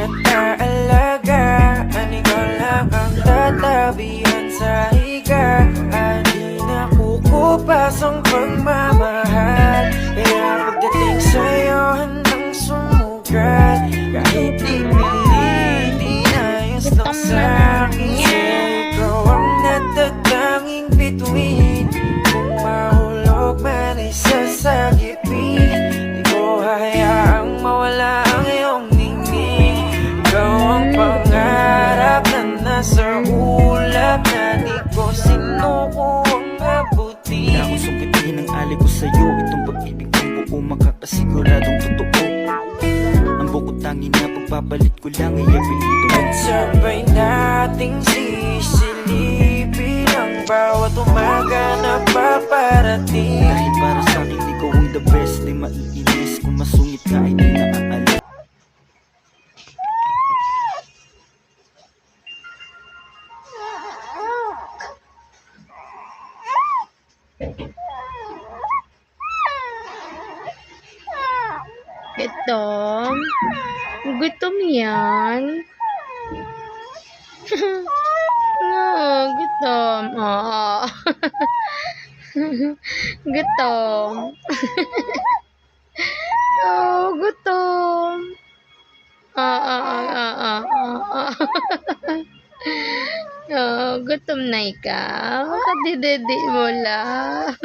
kita alagaan, ikaw lang ang tatabihan sa higa. At di nakukupas ang pagmamahal, kaya pagdating sa'yo handang sumugat. Kahit di pilit, inayos lang sa'kin. Ikaw ang natatanging bituin, kung mahulog man ay sasagipin. Di ko hayaang mawala ang iyong ningning. Ikaw ang pangarap na nasa ulap, na di ko sinukuang abutin. Kaya kung sungkitin ang alay ko sa'yo, itong pag-ibig kong buo, makakasiguradong totoo. Ang bukod tangin na pagpapalit ko lang ay abilito. At sabay nating sisilipin ang bawat umaga na paparating. Dahil para sa'kin ikaw ang the best, di maiinis kung masungit ka ay di naaalala. Gutom? Gutom yan? Oo, gutom. Oo. Gutom. Oo, gutom. Oo, gutom na ikaw. Kadididi mo lang.